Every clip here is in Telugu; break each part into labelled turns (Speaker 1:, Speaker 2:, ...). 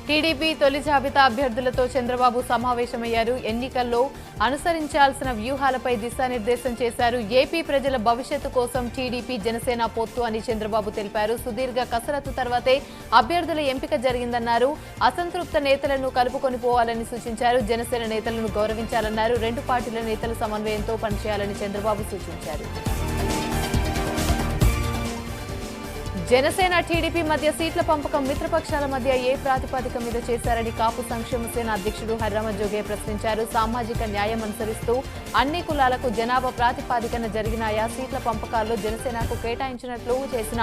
Speaker 1: టీడీపీ తొలి జాబితా అభ్యర్థులతో చంద్రబాబు సమావేశమయ్యారు. ఎన్నికల్లో అనుసరించాల్సిన వ్యూహాలపై దిశానిర్దేశం చేశారు. ఏపీ ప్రజల భవిష్యత్తు కోసం టీడీపీ జనసేన పొత్తు అని చంద్రబాబు తెలిపారు. సుదీర్ఘ కసరత్తు తర్వాతే అభ్యర్థుల ఎంపిక జరిగిందన్నారు. అసంతృప్త నేతలను కలుపుకొని పోవాలని సూచించారు. జనసేన నేతలను గౌరవించాలన్నారు. రెండు పార్టీల నేతల సమన్వయంతో పనిచేయాలని చంద్రబాబు సూచించారు. జనసేన టీడీపీ మధ్య సీట్ల పంపకం మిత్రపక్షాల మధ్య ఏ ప్రాతిపదిక మీద చేశారని కాపు సంక్షేమ సేన అధ్యక్షుడు హరిరామ జోగే ప్రశ్నించారు. సామాజిక న్యాయం అనుసరిస్తూ అన్ని కులాలకు జనాభా ప్రాతిపదికన జరిగినాయా? సీట్ల పంపకాల్లో జనసేనకు కేటాయించినట్లు చేసిన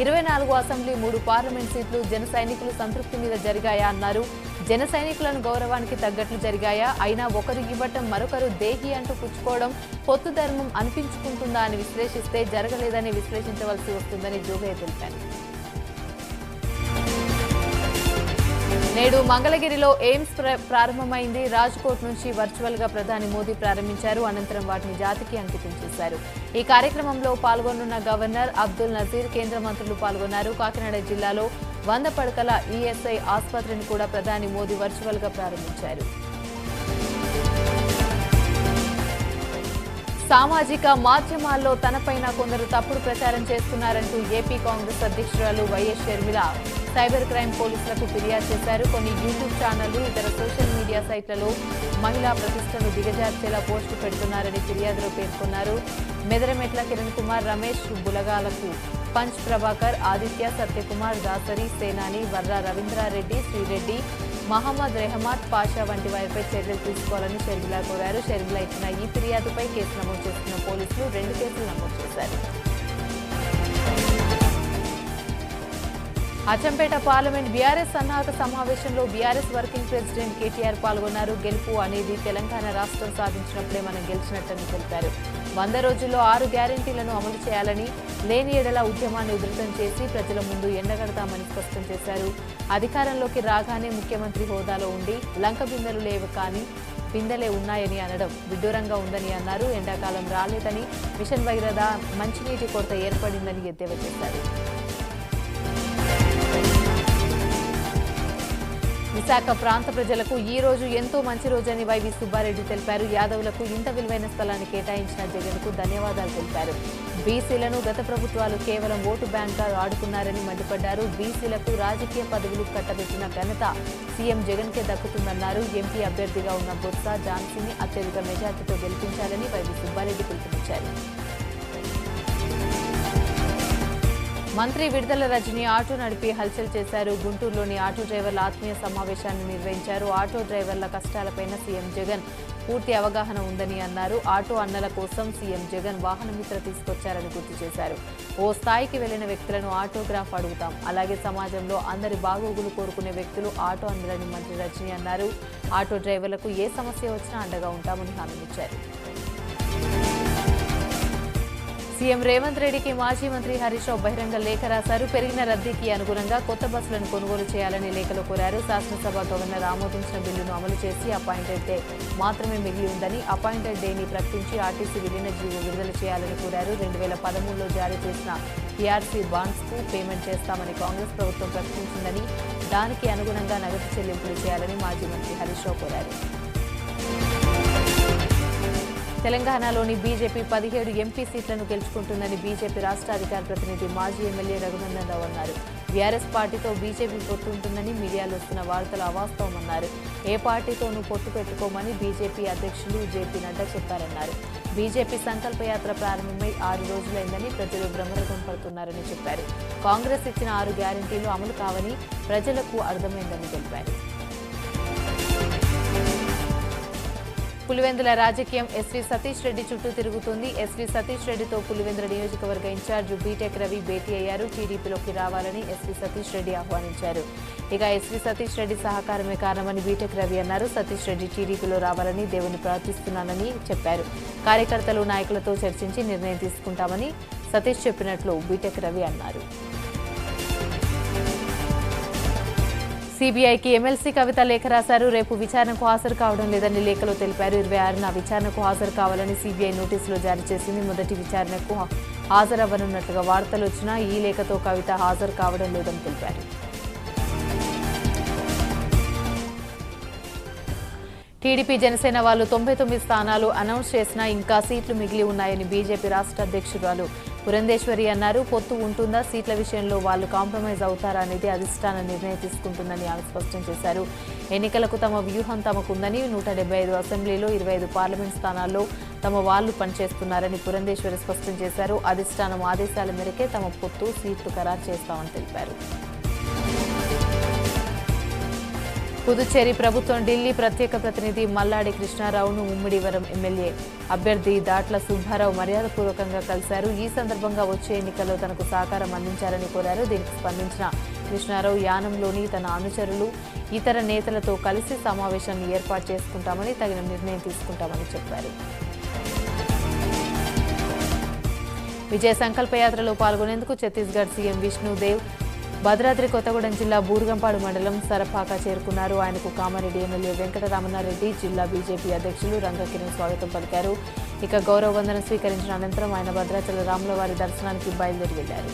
Speaker 1: 24 అసెంబ్లీ 3 పార్లమెంట్ సీట్లు జన సైనికులు సంతృప్తి మీద జరిగాయా అన్నారు. జన సైనికులను గౌరవానికి తగ్గట్లు జరిగాయా? అయినా ఒకరు ఇవ్వటం మరొకరు దేహి అంటూ పుచ్చుకోవడం పొత్తు ధర్మం అనిపించుకుంటుందా అని విశ్లేషిస్తే జరగలేదని విశ్లేషించవలసి వస్తుందని జోగే తెలిపారు. నేడు మంగళగిరిలో ఎయిమ్స్ ప్రారంభమైంది. రాజ్కోట్ నుంచి వర్చువల్ గా ప్రధాని మోదీ ప్రారంభించారు. అనంతరం వాటిని జాతికి అంకితం చేశారు. ఈ కార్యక్రమంలో పాల్గొనున్న గవర్నర్ అబ్దుల్ నజీర్, కేంద్ర మంత్రులు పాల్గొన్నారు. కాకినాడ జిల్లాలో 100 పడకల ఈఎస్ఐ ఆసుపత్రిని కూడా ప్రధాని మోదీ వర్చువల్ గా ప్రారంభించారు. సామాజిక మాధ్యమాల్లో తనపైన కొందరు తప్పుడు ప్రచారం చేస్తున్నారంటూ ఏపీ కాంగ్రెస్ అధ్యక్షురాలు వైఎస్ షర్మిల సైబర్ క్రైమ్ పోలీసులకు ఫిర్యాదు చేశారు. కొన్ని యూట్యూబ్ ఛానళ్లు, ఇతర సోషల్ మీడియా సైట్లలో మహిళా ప్రతిష్టను దిగజార్చేలా పోస్టు పెడుతున్నారని ఫిర్యాదులో పేర్కొన్నారు. మెదరమెట్ల కిరణ్ కుమార్, రమేష్ బులగాలకు పంచ్ ప్రభాకర్, ఆదిత్య, సత్యకుమార్, దాసరి, సేనాని, వర్ర రవీంద్రారెడ్డి, శ్రీరెడ్డి, మహమ్మద్ రెహమాత్ పాషా వంటి వారిపై చర్యలు తీసుకోవాలని షర్మిల కోరారు. షర్మిల ఇచ్చిన ఈ ఫిర్యాదుపై కేసు నమోదు చేస్తున్న పోలీసులు 2 కేసులు నమోదు చేశారు. అచ్చంపేట పార్లమెంట్ బీఆర్ఎస్ సన్నాహక సమావేశంలో బీఆర్ఎస్ వర్కింగ్ ప్రెసిడెంట్ కేటీఆర్ పాల్గొన్నారు. గెలుపు అనేది తెలంగాణ రాష్ట్రం సాధించినప్పుడే మనం గెలిచినట్టని తెలిపారు. 100 రోజుల్లో 6 గ్యారెంటీలను అమలు చేయాలని, లేని ఎడల ఉద్యమాన్ని ఉధృతం చేసి ప్రజల ముందు ఎండగడతామని స్పష్టం చేశారు. అధికారంలోకి రాగానే ముఖ్యమంత్రి హోదాలో ఉండి లంక బిందెలు లేవు కానీ బిందెలే ఉన్నాయని అనడం విడ్డూరంగా ఉందని అన్నారు. ఎండాకాలం రాలేదని, మిషన్ భగీరథ మంచినీటి కొరత ఏర్పడిందని ఎద్దేవా చేశారు. విశాఖ ప్రాంత ప్రజలకు ఈ రోజు ఎంతో మంచి రోజని వైవి సుబ్బారెడ్డి తెలిపారు. యాదవులకు ఇంత విలువైన స్థలాన్ని కేటాయించిన జగన్కు ధన్యవాదాలు తెలిపారు. బీసీలను గత ప్రభుత్వాలు కేవలం ఓటు బ్యాంక్గా ఆడుకున్నారని మండిపడ్డారు. బీసీలకు రాజకీయ పదవులు కట్టబెట్టిన ఘనత సీఎం జగన్కే దక్కుతుందన్నారు. ఎంపీ అభ్యర్థిగా ఉన్న బొత్స ఝాన్సీని అత్యధిక మెజార్టీతో గెలిపించాలని వైవి సుబ్బారెడ్డి పిలుపునిచ్చారు. మంత్రి విడుదల రజని ఆటో నడిపి హల్చల్ చేశారు. గుంటూరులోని ఆటో డ్రైవర్ల ఆత్మీయ సమావేశాన్ని నిర్వహించారు. ఆటో డ్రైవర్ల కష్టాలపైన సీఎం జగన్ పూర్తి అవగాహన ఉందని అన్నారు. ఆటో అన్నల కోసం సీఎం జగన్ వాహన మిత్ర తీసుకొచ్చారని గుర్తు చేశారు. ఓ స్థాయికి వెళ్లిన వ్యక్తులను ఆటోగ్రాఫ్ అడుగుతాం, అలాగే సమాజంలో అందరి బాగోగులు కోరుకునే వ్యక్తులు ఆటో అన్నలని మంత్రి రజని అన్నారు. ఆటో డ్రైవర్లకు ఏ సమస్య వచ్చినా అండగా ఉంటామని హామీనిచ్చారు. సీఎం రేవంత్ రెడ్డికి మాజీ మంత్రి హరీష్ రావు బహిరంగ లేఖ రాశారు. పెరిగిన రద్దీకి అనుగుణంగా కొత్త బస్సులను కొనుగోలు చేయాలని లేఖలో కోరారు. శాసనసభ గవర్నర్ ఆమోదించిన బిల్లును అమలు చేసి అపాయింటెడ్ డే మాత్రమే మిగిలి ఉందని, అపాయింటెడ్ డేని ప్రకటించి ఆర్టీసీ విలీన జీవో విడుదల చేయాలని కోరారు. 2013లో జారీ చేసిన పీఆర్సీ బాండ్స్ కు పేమెంట్ చేస్తామని కాంగ్రెస్ ప్రభుత్వం ప్రకటించిందని, దానికి అనుగుణంగా నగదు చెల్లింపులు చేయాలని మాజీ మంత్రి హరీష్ రావు కోరారు. తెలంగాణలోని బీజేపీ 17 ఎంపీ సీట్లను గెలుచుకుంటుందని బీజేపీ రాష్ట్ర అధికార ప్రతినిధి మాజీ ఎమ్మెల్యే రఘునందన్ రావు అన్నారు. బీఆర్ఎస్ పార్టీతో బీజేపీ పొత్తు ఉంటుందని మీడియాలో వస్తున్న వార్తలు అవాస్తవమన్నారు. ఏ పార్టీతోనూ పొత్తు పెట్టుకోమని బీజేపీ అధ్యక్షులు జేపీ నడ్డా చెప్పారన్నారు. బీజేపీ సంకల్పయాత్ర ప్రారంభమై 6 రోజులైందని ప్రజలు బ్రహ్మరథం పడుతున్నారని చెప్పారు. కాంగ్రెస్ ఇచ్చిన 6 గ్యారెంటీలు అమలు కావని ప్రజలకు అర్థమైందని తెలిపారు. పులివెందుల రాజకీయం ఎస్వీ సతీష్ రెడ్డి చుట్టూ తిరుగుతుంది. ఎస్వీ సతీష్ రెడ్డితో పులివెందుల నియోజకవర్గ ఇన్ఛార్జ్ బీటెక్ రవి భేటీ అయ్యారు. టీడీపీలోకి రావాలని ఎస్వీ సతీష్ రెడ్డి ఆహ్వానించారు. ఇక ఎస్వీ సతీష్ రెడ్డి సహకారమే కారణమని బీటెక్ రవి అన్నారు. సతీష్ రెడ్డి టీడీపీలో రావాలని దేవుని ప్రార్థిస్తున్నానని చెప్పారు. కార్యకర్తలు, నాయకులతో చర్చించి నిర్ణయం తీసుకుంటామని సతీష్ చెప్పినట్లు బీటెక్ రవి అన్నారు. सीबीआईకి ఎమ్మెల్సీ కవిత లేఖ రాశారు. రేపు విచారణకు హాజరు కావడం లేదని లేఖలో తెలిపారు. 26న విచారణకు హాజరు కావాలని सीबीआई నోటీసులు జారీ చేసింది. మొదటి విచారణకు హాజరవ్వనున్నట్లుగా వార్తలు వచ్చినా ఈ లేఖతో కవిత హాజరు కావడం లేదని తెలిపారు. టీడీపీ జనసేన వాళ్ళు 99 స్థానాలు అనౌన్స్ చేసినా ఇంకా సీట్లు మిగిలి ఉన్నాయని బీజేపీ రాష్ట్ర అధ్యక్షురాలు పురంధేశ్వరి అన్నారు. పొత్తు ఉంటుందా, సీట్ల విషయంలో వాళ్ళు కాంప్రమైజ్ అవుతారా అనేది అధిష్టానం నిర్ణయం తీసుకుంటుందని ఆమె స్పష్టం చేశారు. ఎన్నికలకు తమ వ్యూహం తమకుందని, 175 అసెంబ్లీలో 25 పార్లమెంట్ స్థానాల్లో తమ వాళ్లు పనిచేస్తున్నారని పురంధేశ్వరి స్పష్టం చేశారు. అధిష్టానం ఆదేశాల మేరకే తమ పొత్తు సీట్లు ఖరారు చేస్తామని తెలిపారు. పుదుచ్చేరి ప్రభుత్వం ఢిల్లీ ప్రత్యేక ప్రతినిధి మల్లాడి కృష్ణారావును ముమ్మిడివరం ఎమ్మెల్యే అభ్యర్థి దాట్ల సుబ్బారావు మర్యాదపూర్వకంగా కలిశారు. ఈ సందర్భంగా వచ్చే ఎన్నికల్లో తనకు సహకారం అందించాలని కోరారు. దీనికి స్పందించిన కృష్ణారావు యానంలోని తన అనుచరులు, ఇతర నేతలతో కలిసి సమావేశాన్ని ఏర్పాటు చేసుకుంటామని, తగిన నిర్ణయం తీసుకుంటామని చెప్పారు. విజయ సంకల్ప యాత్రలో పాల్గొనేందుకు ఛత్తీస్గఢ్ సీఎం విష్ణుదేవ్ భద్రాద్రి కొత్తగూడెం జిల్లా బూర్గంపాడు మండలం సరపాక చేరుకున్నారు. ఆయనకు కామారెడ్డి ఎమ్మెల్యే వెంకటరమణారెడ్డి, జిల్లా బీజేపీ అధ్యక్షులు రంగకిరణ్ స్వాగతం పలికారు. ఇక గౌరవ వందనం స్వీకరించిన అనంతరం ఆయన భద్రాచల రాములవారి దర్శనానికి బయలుదేరి వెళ్లారు.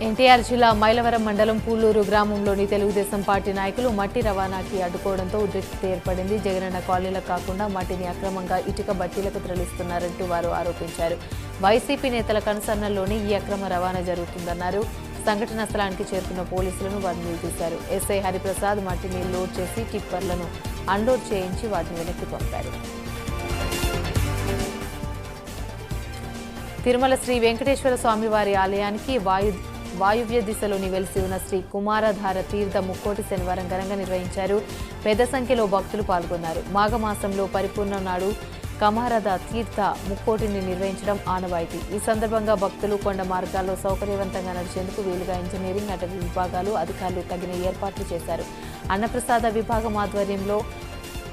Speaker 1: ఎన్టీఆర్ జిల్లా మైలవరం మండలం పూలూరు గ్రామంలోని తెలుగుదేశం పార్టీ నాయకులు మట్టి రవాణాకి అడ్డుకోవడంతో ఉద్రిక్తత ఏర్పడింది. జగనన్న కాలనీలకు కాకుండా మట్టిని అక్రమంగా ఇటుక బట్టీలకు తరలిస్తున్నారంటూ వారు ఆరోపించారు. వైసీపీ నేతల కనుసన్నల్లోనే ఈ అక్రమ రవాణా జరుగుతుందన్నారు. సంఘటనా స్థలానికి చేరుకున్న పోలీసులను వారు నిలదీశారు. ఎస్ఐ హరిప్రసాద్ మట్టిని లోడ్ చేసి టిప్పర్లను అన్లోడ్ చేయించి వాటిని వెనక్కి పంపారు. తిరుమల శ్రీ వెంకటేశ్వర స్వామివారి ఆలయానికి వాయువ్య దిశలోని వెలిసి ఉన్న శ్రీ కుమారధార తీర్థ ముక్కోటి శనివారం ఘనంగా నిర్వహించారు. పెద్ద సంఖ్యలో భక్తులు పాల్గొన్నారు. మాఘమాసంలో పరిపూర్ణ నాడు కమారధ తీర్థ ముక్కోటిని నిర్వహించడం ఆనవాయితీ. ఈ సందర్భంగా భక్తులు కొండ మార్గాల్లో సౌకర్యవంతంగా నడిచేందుకు వీలుగా ఇంజనీరింగ్, అటవీ విభాగాలు అధికారులు తగిన ఏర్పాట్లు చేశారు. అన్నప్రసాద విభాగం ఆధ్వర్యంలో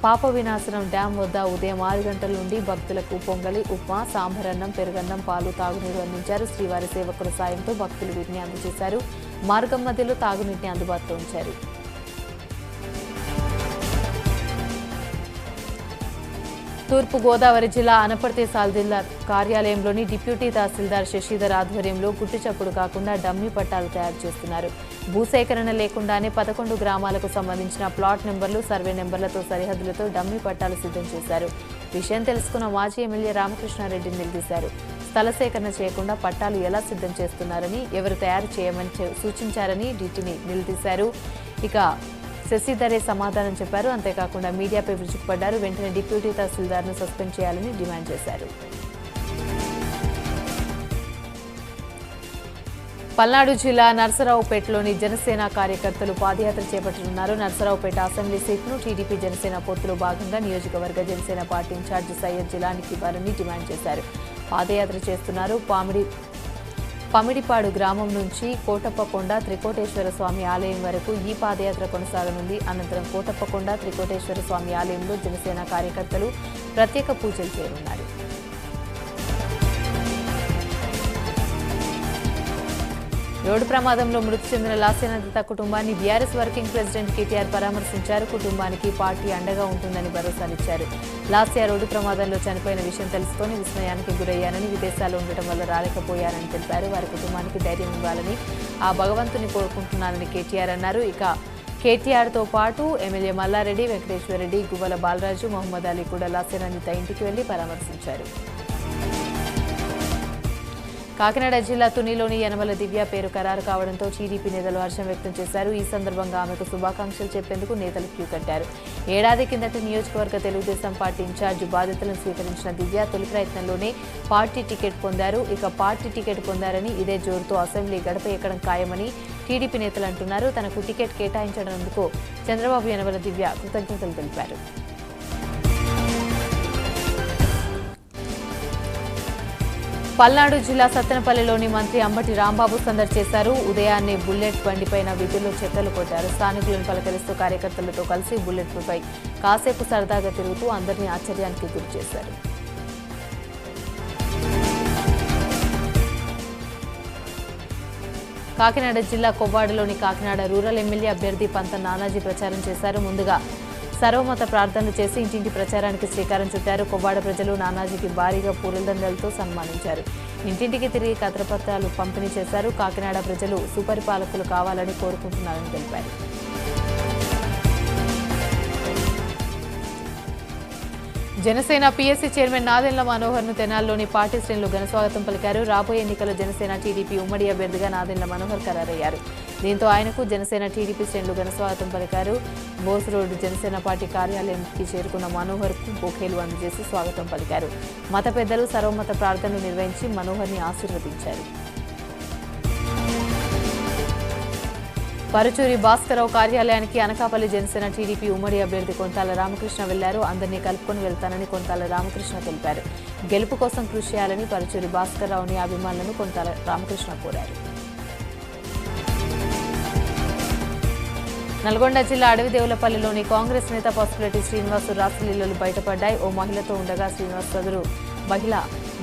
Speaker 1: పాప వినాశనం డ్యాం వద్ద ఉదయం 6 గంటల నుండి భక్తులకు పొంగలి, ఉప్మా, సాంబారన్నం, పెరుగన్నం, పాలు, తాగునీరు అందించారు. శ్రీవారి సేవకుల సాయంతో భక్తులు వీటిని అందజేశారు. మార్గం మధ్యలో తాగునీటిని అందుబాటులో ఉంచారు. తూర్పు గోదావరి జిల్లా అనపర్తి తహసీల్దార్ కార్యాలయంలోని డిప్యూటీ తహసీల్దార్ శశిధర్ ఆధ్వర్యంలో గుట్టు చప్పుడు కాకుండా డమ్మీ పట్టాలు తయారు చేస్తున్నారు. భూసేకరణ లేకుండానే 11 గ్రామాలకు సంబంధించిన ప్లాట్ నెంబర్లు, సర్వే నెంబర్లతో సరిహద్దులతో డమ్మీ పట్టాలు సిద్ధం చేశారు. విషయం తెలుసుకున్న మాజీ ఎమ్మెల్యే రామకృష్ణారెడ్డిని నిలదీశారు. స్థల సేకరణ చేయకుండా పట్టాలు ఎలా సిద్ధం చేస్తున్నారని, ఎవరు తయారు చేయమని సూచించారని డీటీని నిలదీశారు. ఇక శశిధరే సమాధానం చెప్పారు. అంతేకాకుండా మీడియాపై విరుచుకుపడ్డారు. వెంటనే డిప్యూటీ తహసీల్దార్ను సస్పెండ్ చేయాలని డిమాండ్ చేశారు. పల్నాడు జిల్లా నర్సరావుపేటలోని జనసేన కార్యకర్తలు పాదయాత్ర చేపట్టనున్నారు. నర్సరావుపేట అసెంబ్లీ సీట్ను టీడీపీ జనసేన పొత్తులో భాగంగా నియోజకవర్గ జనసేన పార్టీ ఇన్ఛార్జి సయ్యద్ జిలానికి ఇవ్వాలని డిమాండ్ చేశారు. పాదయాత్ర చేస్తున్నారు. పమిడిపాడు గ్రామం నుంచి కోటప్పకొండ త్రికోటేశ్వర స్వామి ఆలయం వరకు ఈ పాదయాత్ర కొనసాగనుంది. అనంతరం కోటప్పకొండ త్రికోటేశ్వర స్వామి ఆలయంలో జనసేన కార్యకర్తలు ప్రత్యేక పూజలు చేయనున్నారు. రోడ్డు ప్రమాదంలో మృతి చెందిన లాస్యానందిత కుటుంబాన్ని బీఆర్ఎస్ వర్కింగ్ ప్రెసిడెంట్ కేటీఆర్ పరామర్శించారు. కుటుంబానికి పార్టీ అండగా ఉంటుందని భరోసానిచ్చారు. లాస్యా రోడ్డు ప్రమాదంలో చనిపోయిన విషయం తెలుసుకొని విస్మయానికి గురయ్యానని, విదేశాల్లో ఉండటం వల్ల రాలేకపోయానని తెలిపారు. వారి కుటుంబానికి ధైర్యం ఇవ్వాలని ఆ భగవంతుని కోరుకుంటున్నానని కేటీఆర్ అన్నారు. ఇక కేటీఆర్తో పాటు ఎమ్మెల్యే మల్లారెడ్డి, వెంకటేశ్వరరెడ్డి, గువ్వల బాలరాజు, మహమ్మద్ అలీ కూడా లాస్యానందిత ఇంటికి వెళ్లి పరామర్శించారు. కాకినాడ జిల్లా తునిలోని యనమల దివ్య పేరు ఖరారు కావడంతో టీడీపీ నేతలు హర్షం వ్యక్తం చేశారు. ఈ సందర్భంగా ఆమెకు శుభాకాంక్షలు చెప్పేందుకు నేతలు క్యూ కట్టారు. ఏడాది కిందటి నియోజకవర్గ తెలుగుదేశం పార్టీ ఇన్ఛార్జి బాధ్యతలను స్వీకరించిన దివ్య తొలి ప్రయత్నంలోనే పార్టీ టికెట్ పొందారు. ఇక పార్టీ టికెట్ పొందారని ఇదే జోరుతో అసెంబ్లీ గడప ఎక్కడం ఖాయమని టీడీపీ నేతలు అంటున్నారు. తనకు టికెట్ కేటాయించడందుకు చంద్రబాబు యనమల దివ్య కృతజ్ఞతలు తెలిపారు. పల్నాడు జిల్లా సత్తెనపల్లిలోని మంత్రి అంబటి రాంబాబు సందడి చేశారు. ఉదయాన్నే బుల్లెట్ బండిపైన విధుల్లో చెక్కలు కొట్టారు. స్థానికులను పలకరిస్తూ కార్యకర్తలతో కలిసి బుల్లెట్పై కాసేపు సరదాగా తిరుగుతూ అందరినీ ఆశ్చర్యానికి గురి చేశారు. కాకినాడ జిల్లా కొవ్వాడలోని కాకినాడ రూరల్ ఎమ్మెల్యే అభ్యర్థి పంత నానాజీ ప్రచారం చేశారు. ముందుగా సర్వమత ప్రార్థనలు చేసి ఇంటింటి ప్రచారానికి శ్రీకారం చుట్టారు. కొవ్వాడ ప్రజలు నానాజీకి భారీగా పూలదండలతో సన్మానించారు. ఇంటింటికి తిరిగి పత్రాలు పంపిణీ చేశారు. కాకినాడ ప్రజలు సుపరిపాలకులు కావాలని కోరుకుంటున్నారని తెలిపారు. జనసేన పీఎస్సీ చైర్మన్ నాదెండ్ల మనోహర్ ను తెనాలిలోని పార్టీ శ్రేణులు ఘనస్వాగతం పలికారు. రాబోయే ఎన్నికల్లో జనసేన టీడీపీ ఉమ్మడి అభ్యర్థిగా నాదెండ్ల మనోహర్ ఖరారయ్యారు. దీంతో ఆయనకు జనసేన టీడీపీ శ్రేణులు ఘనస్వాగతం పలికారు. బోస్ రోడ్డు జనసేన పార్టీ కార్యాలయానికి చేరుకున్న మనోహర్ కు బొకేలు అందజేసి స్వాగతం పలికారు. మత పెద్దలు సర్వమత ప్రార్థనలు నిర్వహించి మనోహర్ ని ఆశీర్వదించారు. పరుచూరి భాస్కరరావు కార్యాలయానికి అనకాపల్లి జనసేన టీడీపీ ఉమ్మడి అభ్యర్థి కొంతాల రామకృష్ణ వెళ్లారు. అందరినీ కలుపుకొని వెళ్తానని కొంతాల రామకృష్ణ తెలిపారు. గెలుపు కోసం కృషి చేయాలని పరుచూరి భాస్కరరావుని అభిమానులను కొంతాల రామకృష్ణ కోరారు. నల్గొండ జిల్లా అడవిదేవులపల్లిలోని కాంగ్రెస్ నేత పసుపులెట్టి శ్రీనివాసు రాసలీలలు బయటపడ్డాయి. ఓ మహిళతో ఉండగా శ్రీనివాస్ సదరు మహిళ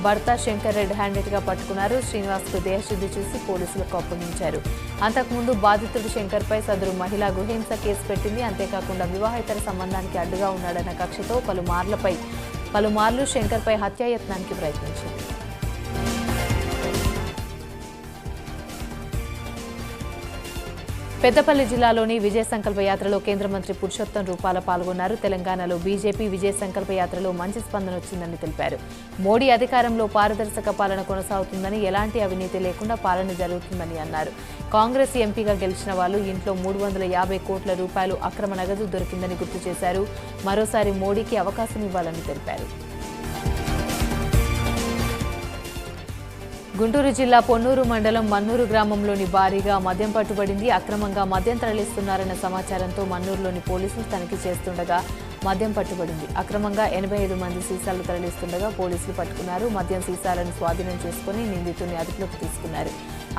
Speaker 1: భర్త శంకర్ రెడ్ హ్యాండెడ్ గా పట్టుకున్నారు. శ్రీనివాస్ కు దేహశుద్ధి చూసి పోలీసులకు అప్పగించారు. అంతకుముందు బాధితుడు శంకర్ పై సదరు మహిళ గృహహింస కేసు పెట్టింది. అంతేకాకుండా వివాహేతర సంబంధానికి అడ్డుగా ఉన్నాడన్న కక్షతో పలుమార్లు శంకర్ పై హత్యాయత్నానికి ప్రయత్నించింది. పెద్దపల్లి జిల్లాలోని విజయ సంకల్ప యాత్రలో కేంద్ర మంత్రి పురుషోత్తం రూపాల పాల్గొన్నారు. తెలంగాణలో బీజేపీ విజయ సంకల్ప యాత్రలో మంచి స్పందన వచ్చిందని తెలిపారు. మోడీ అధికారంలో పారదర్శక పాలన కొనసాగుతుందని, ఎలాంటి అవినీతి లేకుండా పాలన జరుగుతుందని అన్నారు. కాంగ్రెస్ ఎంపీగా గెలిచిన వాళ్ళు ఇంట్లో 350 కోట్ల రూపాయలు అక్రమ నగదు దొరికిందని గుర్తు చేశారు. మరోసారి మోడీకి అవకాశం ఇవ్వాలని తెలిపారు. గుంటూరు జిల్లా పొన్నూరు మండలం మన్నూరు గ్రామంలోని భారీగా మద్యం పట్టుబడింది. అక్రమంగా మద్యం తరలిస్తున్నారన్న సమాచారంతో మన్నూరులోని పోలీసులు తనిఖీ చేస్తుండగా మద్యం పట్టుబడింది. అక్రమంగా 85 మంది సీసాలు తరలిస్తుండగా పోలీసులు పట్టుకున్నారు. మద్యం సీసాలను స్వాధీనం చేసుకుని నిందితుడిని అదుపులోకి తీసుకున్నారు.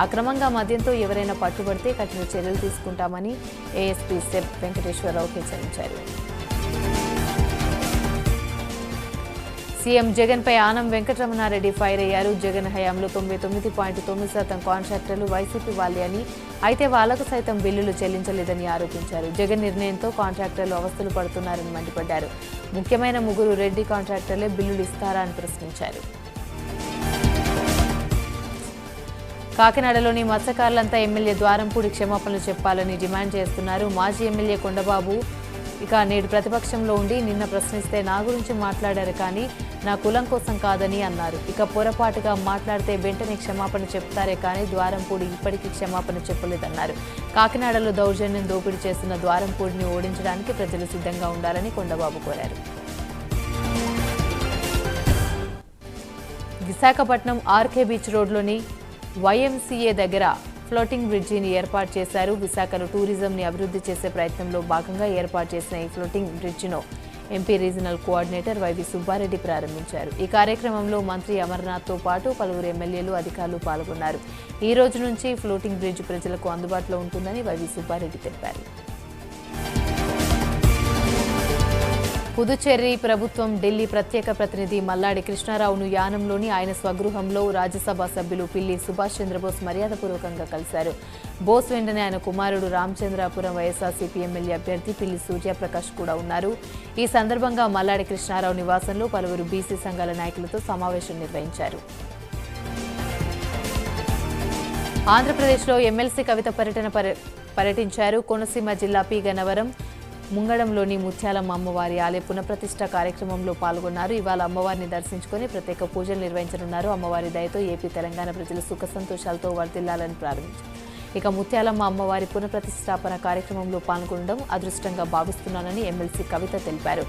Speaker 1: అక్రమంగా మద్యంతో ఎవరైనా పట్టుబడితే కఠిన చర్యలు తీసుకుంటామని ఏఎస్పీ సెబ్ వెంకటేశ్వరరావు హెచ్చరించారు. సీఎం జగన్ పై ఆనం వెంకటరమణారెడ్డి ఫైర్ అయ్యారు. జగన్ హయాంలో 99.9% కాంట్రాక్టర్లు వైసీపీ వాళ్ళే అని, అయితే వాళ్లకు సైతం బిల్లులు చెల్లించలేదని ఆరోపించారు. జగన్ నిర్ణయంతో కాంట్రాక్టర్లు అవస్థలు పడుతున్నారని మండిపడ్డారు. ముఖ్యమైన 3 రెడ్డి కాంట్రాక్టర్లే బిల్లులు ఇస్తారా అని ప్రశ్నించారు. కాకినాడలోని మత్స్యకారులంతా ఎమ్మెల్యే ద్వారంపూడి క్షమాపణలు చెప్పాలని డిమాండ్ చేస్తున్నారు. మాజీ ఎమ్మెల్యే కొండబాబు నేడు ప్రతిపక్షంలో ఉండి నిన్న ప్రశ్నిస్తే నా గురించి మాట్లాడారు కానీ నా కులం కోసం కాదని అన్నారు. పొరపాటుగా మాట్లాడితే వెంటనే క్షమాపణ చెప్తారే కానీ ద్వారంపూడి ఇప్పటికీ క్షమాపణ చెప్పలేదన్నారు. కాకినాడలో దౌర్జన్యం దోపిడీ చేస్తున్న ద్వారంపూడిని ఓడించడానికి ప్రజలు సిద్ధంగా ఉండాలని కొండబాబు కోరారు. విశాఖపట్నం ఆర్కే బీచ్ రోడ్లోని వైఎంసీఏ దగ్గర ఫ్లోటింగ్ బ్రిడ్జిని ఏర్పాటు చేశారు. విశాఖలో టూరిజంని అభివృద్ధి చేసే ప్రయత్నంలో భాగంగా ఏర్పాటు చేసిన ఈ ఫ్లోటింగ్ బ్రిడ్జిను MP regional coordinator YV Subbareddy ప్రారంభించారు. ఈ కార్యక్రమంలో మంత్రి అమర్నాథ్తో పాటు పలువురు ఎమ్మెల్యేలు, అధికారులు పాల్గొన్నారు. ఈ రోజు నుంచి ఫ్లోటింగ్ బ్రిడ్జ్ ప్రజలకు అందుబాటులో ఉంటుందని వైవి సుబ్బారెడ్డి తెలిపారు. పుదుచ్చేరి ప్రభుత్వం ఢిల్లీ ప్రత్యేక ప్రతినిధి మల్లాడి కృష్ణారావును యానంలోని ఆయన స్వగృహంలో రాజ్యసభ సభ్యులు పిల్లి సుభాష్ చంద్రబోస్ మర్యాదపూర్వకంగా కలిశారు. బోస్ వెంటనే ఆయన కుమారుడు రామచంద్రాపురం వైఎస్ఆర్సీపీ ఎమ్మెల్యే అభ్యర్థి పిల్లి సూర్యప్రకాష్ కూడా ఉన్నారు. ఈ సందర్భంగా మల్లాడి కృష్ణారావు నివాసంలో పలువురు బీసీ సంఘాల నాయకులతో సమావేశం నిర్వహించారు. ఆంధ్రప్రదేశ్లో ఎమ్మెల్సీ కవిత పర్యటించారు. కోనసీమ జిల్లా పి గన్నవరం ముంగడంలోని ముత్యాలమ్మ అమ్మవారి ఆలయ పునఃప్రతిష్ఠ కార్యక్రమంలో పాల్గొన్నారు. ఇవాళ అమ్మవారిని దర్శించుకుని ప్రత్యేక పూజలు నిర్వహించనున్నారు. అమ్మవారి దయతో ఏపీ, తెలంగాణ ప్రజలు సుఖ సంతోషాలతో వర్ధిల్లాలని ప్రారంభించారు. ముత్యాలమ్మ అమ్మవారి పునఃప్రతిష్ఠాపన కార్యక్రమంలో పాల్గొనడం అదృష్టంగా భావిస్తున్నానని ఎమ్మెల్సీ కవిత తెలిపారు.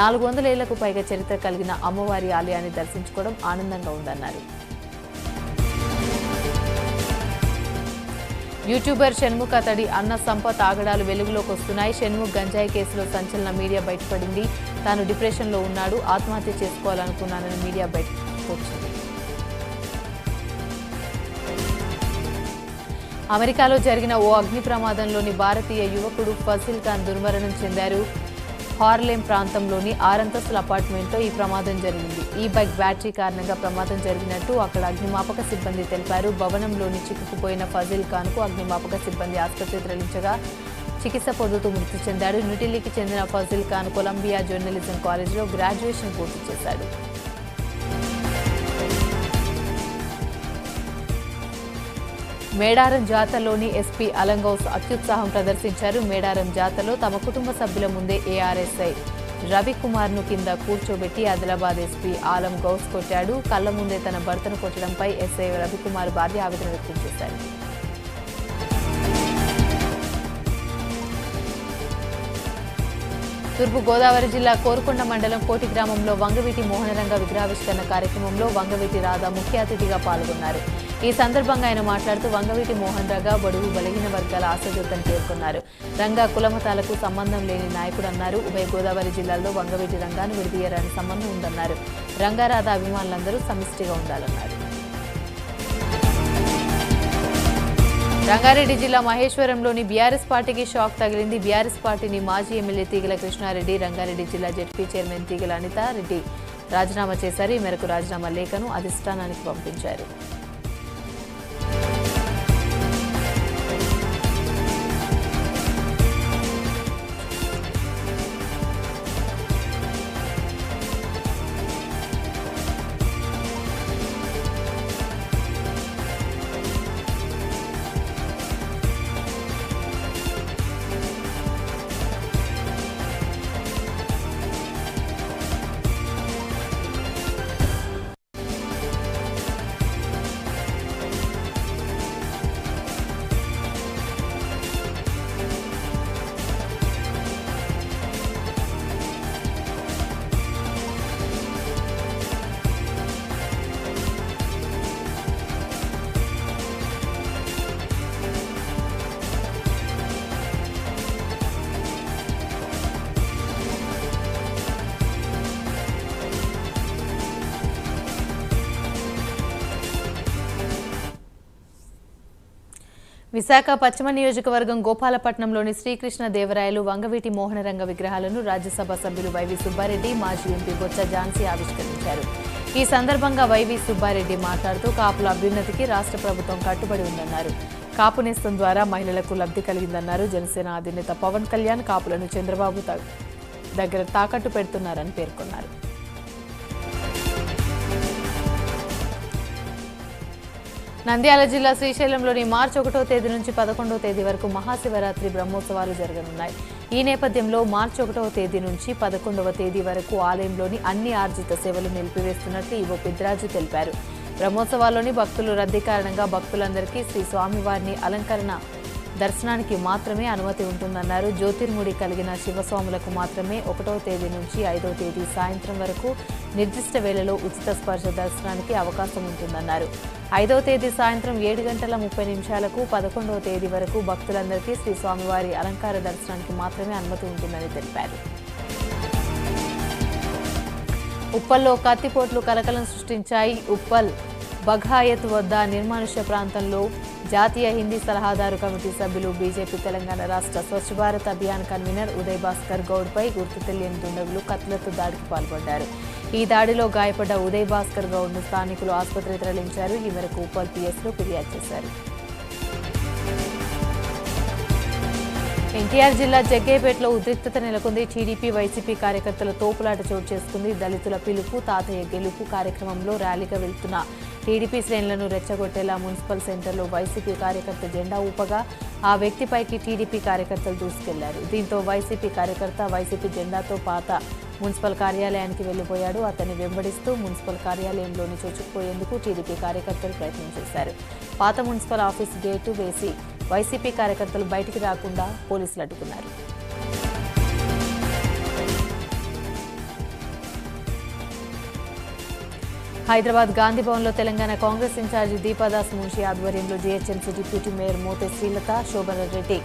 Speaker 1: 400 ఏళ్లకు పైగా చరిత్ర కలిగిన అమ్మవారి ఆలయాన్ని దర్శించుకోవడం ఆనందంగా ఉందన్నారు. యూట్యూబర్ షణ్ముఖ్ అతడి అన్న సంపత్ ఆగడాలు వెలుగులోకి వస్తున్నాయి. షణ్ముఖ్ గంజాయి కేసులో సంచలన మీడియా బయటపడింది. తాను డిప్రెషన్లో ఉన్నాడు, ఆత్మహత్య చేసుకోవాలనుకున్నానని మీడియా బయటకు వచ్చింది. అమెరికాలో జరిగిన ఓ అగ్ని ప్రమాదంలోని భారతీయ యువకుడు ఫజిల్ ఖాన్ దుర్మరణం చెందారు. హార్లెం ప్రాంతంలోని 6 అంతస్తుల అపార్ట్మెంట్లో ఈ ప్రమాదం జరిగింది. ఈ బైక్ బ్యాటరీ కారణంగా ప్రమాదం జరిగినట్టు అక్కడ అగ్నిమాపక సిబ్బంది తెలిపారు. భవనంలోని చిక్కుకుపోయిన ఫజిల్ ఖాన్ కు అగ్నిమాపక సిబ్బంది ఆసుపత్రి తరలించగా చికిత్స పొందుతూ మృతి చెందాడు. న్యూఢిల్లీకి చెందిన ఫజిల్ ఖాన్ కొలంబియా జర్నలిజం కాలేజీలో గ్రాడ్యుయేషన్ పూర్తి చేశాడు. మేడారం జాతరలోని ఎస్పీ అలంగౌస్ అత్యుత్సాహం ప్రదర్శించారు. మేడారం జాతరలో తమ కుటుంబ సభ్యుల ముందే ఏఆర్ఎస్ఐ రవికుమార్ను కింద కూర్చోబెట్టి ఆదిలాబాద్ ఎస్పీ ఆలం గౌస్ కొట్టాడు. కళ్ల ముందే తన భర్తను కొట్టడంపై ఎస్ఐ రవికుమార్ భార్య ఆవేదన వ్యక్తం చేశారు. తూర్పు గోదావరి జిల్లా కోరుకొండ మండలం కోటి గ్రామంలో వంగవీటి మోహనరంగ విగ్రహావిష్కరణ కార్యక్రమంలో వంగవీటి రాధా ముఖ్య అతిథిగా పాల్గొన్నారు. ఈ సందర్భంగా ఆయన మాట్లాడుతూ వంగవీటి మోహన్ రంగ బడుగు బలహీన వర్గాల ఆశాజ్యోతని పేర్కొన్నారు. రంగా కులమతాలకు సంబంధం లేని నాయకుడన్నారు. ఉభయ గోదావరి జిల్లాల్లో వంగవీటి రంగాను విడదీయరాని సంబంధం ఉందన్నారు. రంగారాధ అభిమానులందరూ సమిష్టిగా ఉండాలన్నారు. రంగారెడ్డి జిల్లా మహేశ్వరంలోని బీఆర్ఎస్ పార్టీకి షాక్ తగిలింది. బీఆర్ఎస్ పార్టీని మాజీ ఎమ్మెల్యే తీగల కృష్ణారెడ్డి, రంగారెడ్డి జిల్లా జెడ్పీ చైర్మన్ తీగల అనితా రెడ్డి రాజీనామా చేశారు. ఈ మేరకు రాజీనామా లేఖను అధిష్టానానికి పంపించారు. విశాఖ పశ్చిమ నియోజకవర్గం గోపాలపట్నంలోని శ్రీకృష్ణ దేవరాయలు వంగవీటి మోహనరంగ విగ్రహాలను రాజ్యసభ సభ్యులు వైవి సుబ్బారెడ్డి, మాజీ ఎంపీ బొత్స ఝాన్సీ ఆవిష్కరించారు. ఈ సందర్భంగా వైవి సుబ్బారెడ్డి మాట్లాడుతూ కాపుల అభ్యున్నతికి రాష్ట్ర ప్రభుత్వం కట్టుబడి ఉందన్నారు. కాపు నేస్తం ద్వారా మహిళలకు లబ్ధి కలిగిందన్నారు. జనసేన అధినేత పవన్ కళ్యాణ్ కాపులను చంద్రబాబు దగ్గర తాకట్టు పెడుతున్నారని పేర్కొన్నారు. నంద్యాల జిల్లా శ్రీశైలంలోని మార్చి 1వ తేదీ నుంచి 11వ తేదీ వరకు మహాశివరాత్రి బ్రహ్మోత్సవాలు జరగనున్నాయి. ఈ నేపథ్యంలో మార్చి 1వ తేదీ నుంచి 11వ తేదీ వరకు ఆలయంలోని అన్ని ఆర్జిత సేవలు నిలిపివేస్తున్నట్లు ఈవో పెద్దిరాజు తెలిపారు. బ్రహ్మోత్సవాల్లోని భక్తులు రద్దీ కారణంగా భక్తులందరికీ శ్రీ స్వామివారిని అలంకరణ దర్శనానికి మాత్రమే అనుమతి ఉంటుందన్నారు. జ్యోతిర్ముడి కలిగిన శివస్వాములకు మాత్రమే 1వ తేదీ నుంచి 5వ తేదీ సాయంత్రం వరకు నిర్దిష్ట వేళలో ఉచిత స్పర్శ దర్శనానికి అవకాశం ఉంటుందన్నారు. 5వ తేదీ సాయంత్రం 7:30 11వ తేదీ వరకు భక్తులందరికీ శ్రీ స్వామివారి అలంకార దర్శనానికి మాత్రమే అనుమతి ఉంటుందని తెలిపారు. ఉప్పల్లో కత్తిపోట్లు కలకలం సృష్టించాయి. ఉప్పల్ బఘాయత్ వద్ద నిర్మానుష్య ప్రాంతంలో జాతీయ హిందీ సలహాదారు కమిటీ సభ్యులు బీజేపీ తెలంగాణ రాష్ట్ర స్వచ్ఛ భారత్ అభియాన్ కన్వీనర్ ఉదయ్ భాస్కర్ గౌడ్పై గుర్తు తెలియని దుండగులు కత్తులతో దాడికి పాల్పడ్డారు. ఈ దాడిలో గాయపడ్డ ఉదయ్ భాస్కర్ గౌడ్ను స్థానికులు ఆసుపత్రికి తరలించారు. ఈ మేరకు ఉప్పల్ పిఎస్లో ఫిర్యాదు చేశారు. ఎన్టీఆర్ జిల్లా జగ్గయ్యపేటలో ఉద్రిక్తత నెలకొంది. టీడీపీ వైసీపీ కార్యకర్తల తోపులాట చోటు చేసుకుంది. దళితుల పిలుపు తాతయ్య గెలుపు కార్యక్రమంలో ర్యాలీగా వెళ్తున్న టీడీపీ శ్రేణులను రెచ్చగొట్టేలా మున్సిపల్ సెంటర్లో వైసీపీ కార్యకర్త జెండా ఊపగా ఆ వ్యక్తిపైకి టీడీపీ కార్యకర్తలు దూసుకెళ్లారు. దీంతో వైసీపీ కార్యకర్త వైసీపీ జెండాతో పాత మున్సిపల్ కార్యాలయానికి వెళ్లిపోయాడు. అతన్ని వెంబడిస్తూ మున్సిపల్ కార్యాలయంలోని చొచ్చుకుపోయేందుకు టీడీపీ కార్యకర్తలు ప్రయత్నం చేశారు. పాత మున్సిపల్ ఆఫీస్ గేటు వేసి వైసీపీ కార్యకర్తలు బయటికి రాకుండా పోలీసులు అడ్డుకున్నారు. హైదరాబాద్ గాంధీభవన్లో తెలంగాణ కాంగ్రెస్ ఇన్ఛార్జి దీపాదాస్ మున్షి ఆధ్వర్యంలో GHMC deputy mayor Mothe Srilatha, Shobhan Reddy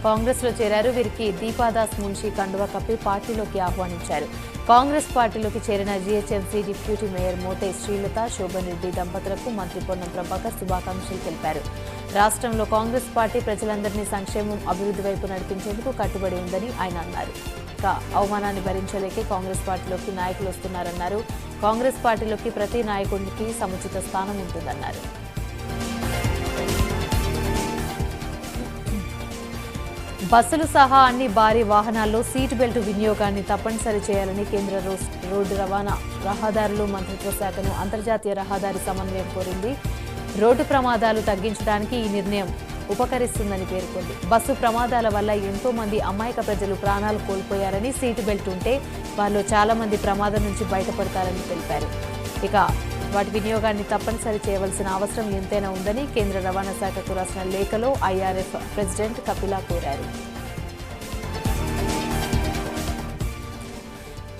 Speaker 1: కాంగ్రెస్లో చేరారు. వీరికి దీపాదాస్ మున్షి కండువా కప్పి పార్టీలోకి ఆహ్వానించారు. కాంగ్రెస్ పార్టీలోకి చేరిన GHMC deputy mayor Mothe Srilatha, Shobhan Reddy దంపతులకు మంత్రి పొన్నం ప్రభాకర్ శుభాకాంక్షలు తెలిపారు. రాష్ట్రంలో కాంగ్రెస్ పార్టీ ప్రజలందరినీ సంక్షేమం, అభివృద్ధి వైపు నడిపించేందుకు కట్టుబడి ఉందని ఆయన అన్నారు. అవమానాన్ని భరించలేకే కాంగ్రెస్ పార్టీలోకి నాయకులు వస్తున్నారన్నారు. కాంగ్రెస్ పార్టీలోకి ప్రతి నాయకుడికి సముచిత స్థానం ఉంటుందన్నారు. బస్సులు సహా అన్ని భారీ వాహనాల్లో సీట్ బెల్ట్ వినియోగాన్ని తప్పనిసరి చేయాలని కేంద్ర రోడ్డు రవాణా రహదారులు మంత్రిత్వ శాఖను అంతర్జాతీయ రహదారి సమన్వయం కోరింది. రోడ్డు ప్రమాదాలు తగ్గించడానికి ఈ నిర్ణయం ఉపకరిస్తుందని పేర్కొంది. బస్సు ప్రమాదాల వల్ల ఎంతో మంది అమాయక ప్రజలు ప్రాణాలు కోల్పోయారని, సీటు బెల్ట్ ఉంటే వారిలో చాలా మంది ప్రమాదం నుంచి బయటపడతారని తెలిపారు. ఇక వాటి వినియోగాన్ని తప్పనిసరి చేయవలసిన అవసరం ఎంతైనా ఉందని కేంద్ర రవాణా శాఖకు రాసిన లేఖలో ఐఆర్ఎఫ్ ప్రెసిడెంట్ కపిల కోరారు.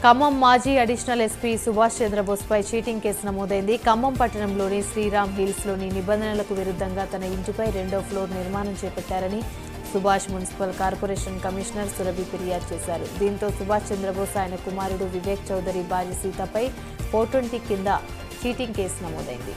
Speaker 1: ఖమ్మం మాజీ అడిషనల్ ఎస్పీ సుభాష్ చంద్రబోస్పై చీటింగ్ కేసు నమోదైంది. ఖమ్మం పట్టణంలోని శ్రీరామ్ హిల్స్లోని నిబంధనలకు విరుద్ధంగా తన ఇంటిపై 2వ ఫ్లోర్ నిర్మాణం చేపట్టారని Subhash municipal corporation commissioner Surabhi ఫిర్యాదు చేశారు. దీంతో సుభాష్ చంద్రబోస్ ఆయన కుమారుడు వివేక్ చౌదరి భార్య సీతపై 420 కింద చీటింగ్ కేసు నమోదైంది.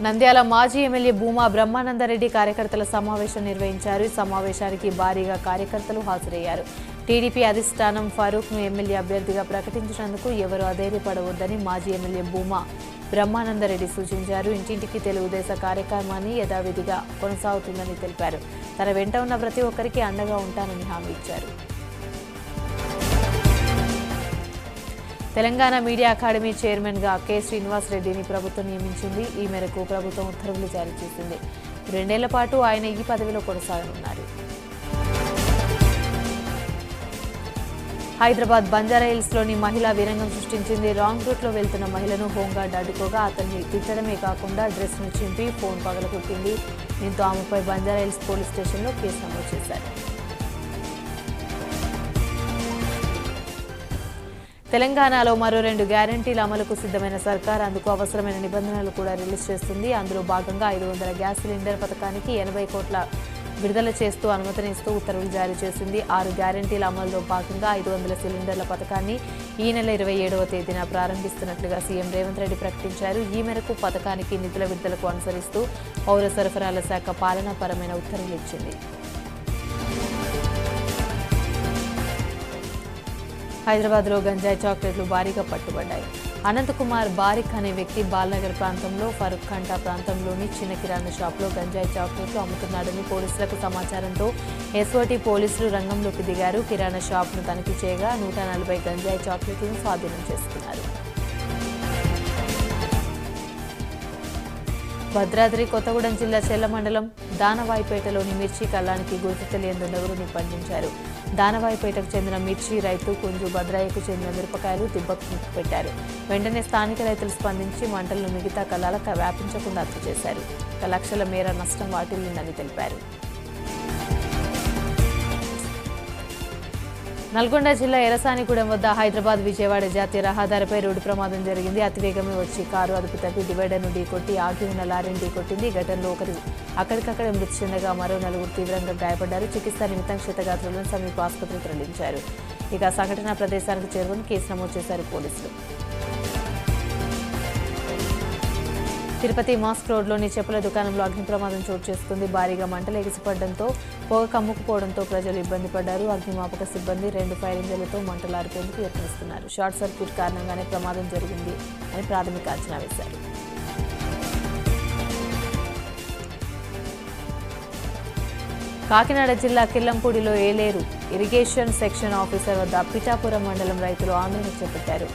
Speaker 1: నంద్యాల మాజీ ఎమ్మెల్యే భూమా బ్రహ్మానందరెడ్డి కార్యకర్తల సమావేశం నిర్వహించారు. ఈ సమావేశానికి భారీగా కార్యకర్తలు హాజరయ్యారు. టీడీపీ అధిష్టానం ఫరూక్ను ఎమ్మెల్యే అభ్యర్థిగా ప్రకటించినందుకు ఎవరూ అధైర్యపడవద్దని మాజీ ఎమ్మెల్యే భూమా బ్రహ్మానందరెడ్డి సూచించారు. ఇంటింటికి తెలుగుదేశ కార్యక్రమాన్ని యథావిధిగా కొనసాగుతుందని తెలిపారు. తన వెంట ఉన్న ప్రతి ఒక్కరికి అండగా ఉంటానని హామీ ఇచ్చారు. తెలంగాణ మీడియా అకాడమీ చైర్మన్గా కె శ్రీనివాసరెడ్డిని ప్రభుత్వం నియమించింది. ఈ మేరకు ప్రభుత్వం ఉత్తర్వులు జారీ చేసింది. 2 ఏళ్ల పాటు ఆయన ఈ పదవిలో కొనసాగనున్నారు. హైదరాబాద్ బంజారాహిల్స్లోని మహిళ వీరంగం సృష్టించింది. రాంగ్ రూట్లో వెళ్తున్న మహిళను హోంగార్డ్ అడ్డుకోగా అతన్ని తిట్టడమే కాకుండా డ్రెస్ను చింపి ఫోన్ పగలగొట్టింది. దీంతో ఆమెపై బంజారాహిల్స్ పోలీస్ స్టేషన్లో కేసు నమోదు చేశారు. తెలంగాణలో మరో 2 గ్యారంటీల అమలుకు సిద్ధమైన సర్కార్ అందుకు అవసరమైన నిబంధనలు కూడా రిలీజ్ చేస్తుంది. అందులో భాగంగా 500 గ్యాస్ సిలిండర్ పథకానికి 80 కోట్ల విడుదల చేస్తూ అనుమతినిస్తూ ఉత్తర్వులు జారీ చేసింది. 6 గ్యారంటీల అమలులో భాగంగా 500 సిలిండర్ల పథకాన్ని ఈ నెల 27వ తేదీన ప్రారంభిస్తున్నట్లుగా సీఎం రేవంత్ రెడ్డి ప్రకటించారు. ఈ మేరకు పథకానికి నిధుల విడుదలకు అనుసరిస్తూ పౌర సరఫరాల శాఖ పాలనాపరమైన ఉత్తర్వులు ఇచ్చింది. హైదరాబాద్లో గంజాయి చాక్లెట్లు భారీగా పట్టుబడ్డాయి. అనంతకుమార్ బారిక్ అనే వ్యక్తి బాల్నగర్ ప్రాంతంలో ఫరూక్ ఖంటా ప్రాంతంలోని చిన్న కిరాణా షాప్లో గంజాయి చాక్లెట్లు అమ్ముతున్నాడని పోలీసులకు సమాచారంతో ఎస్ఓటీ పోలీసులు రంగంలోకి దిగారు. కిరాణా షాప్ను తనిఖీ చేయగా 140 గంజాయి చాక్లెట్లను స్వాధీనం చేసుకున్నారు. భద్రాద్రి కొత్తగూడెం జిల్లా చెల్ల మండలం దానవాయిపేటలోని మిర్చి కల్లానికి గుర్తు తెలియని దుండగులు నిప్పంటించారు. దానవాయిపేటకు చెందిన మిర్చి రైతు కుంజు భద్రాయకు చెందిన మిరపకాయలు దిబ్బకు పెట్టారు. వెంటనే స్థానిక రైతులు స్పందించి మంటలను మిగతా కల్లాలకు వ్యాపించకుండా అదుపు చేశారు. 1 లక్షల మేర నష్టం వాటిల్లిందని తెలిపారు. నల్గొండ జిల్లా ఎరసానిగూడెం వద్ద హైదరాబాద్ విజయవాడ జాతీయ రహదారిపై రోడ్డు ప్రమాదం జరిగింది. అతివేగమే వచ్చి కారు అదుపు తప్పి డివైడర్ను ఢీకొట్టి ఆగి ఉన్న లారీని ఢీకొట్టింది. ఘటనలో ఒకరు అక్కడికక్కడే మృతి చెందగా మరో 4 తీవ్రంగా గాయపడ్డారు. చికిత్స నిమిత్తం క్షతగాత్రులను సమీప ఆసుపత్రికి తరలించారు. ఇక సంఘటనా ప్రదేశానికి చేరుకుని కేసు నమోదు చేశారు పోలీసులు. తిరుపతి మాస్క్ రోడ్లోని చెప్పుల దుకాణంలో అగ్ని ప్రమాదం చోటు చేసుకుంది. భారీగా మంటలు ఎగిసిపడడంతో పొగ కమ్ముకుపోవడంతో ప్రజలు ఇబ్బంది పడ్డారు. అగ్నిమాపక సిబ్బంది 2 ఫైర్ ఇంజన్లతో మంటలు ఆర్పేందుకు యత్నిస్తున్నారు. షార్ట్ సర్క్యూట్ కారణంగానే ప్రమాదం జరిగింది అని ప్రాథమిక అంచనా వేశారు. కాకినాడ జిల్లా కిల్లంపూడిలో ఏలేరు ఇరిగేషన్ సెక్షన్ ఆఫీసర్ వద్ద పిఠాపురం మండలం రైతులు ఆందోళన చేపట్టారు.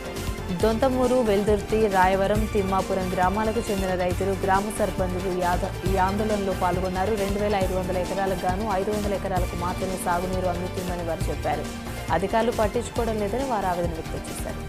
Speaker 1: దొంతమూరు, వెల్దుర్తి, రాయవరం, తిమ్మాపురం గ్రామాలకు చెందిన రైతులు, గ్రామ సర్పంచులు ఈ ఆందోళనలో పాల్గొన్నారు. 2500 ఎకరాలకు గాను 500 ఎకరాలకు మాత్రమే సాగునీరు అందుతుందని వారు చెప్పారు. అధికారులు పట్టించుకోవడం లేదని వారు ఆవేదన వ్యక్తం చేశారు.